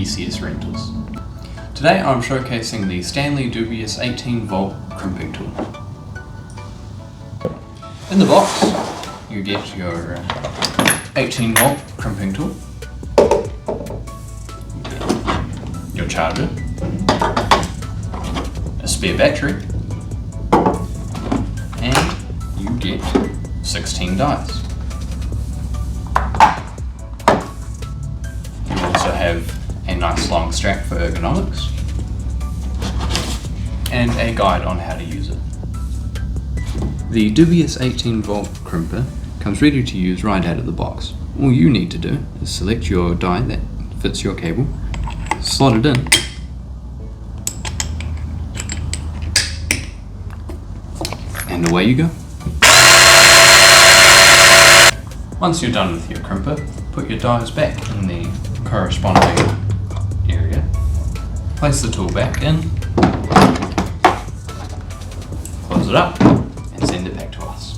PCS rentals. Today I'm showcasing the Stanley Dubious 18V crimping tool. In the box you get your 18V crimping tool, your charger, a spare battery, and you get 16 dies. You also have a nice long strap for ergonomics and a guide on how to use it. The Dubious 18V crimper comes ready to use right out of the box. All you need to do is select your die that fits your cable, slot it in, and away you go. Once you're done with your crimper, put your dies back in the corresponding area, place the tool back in, close it up, and send it back to us.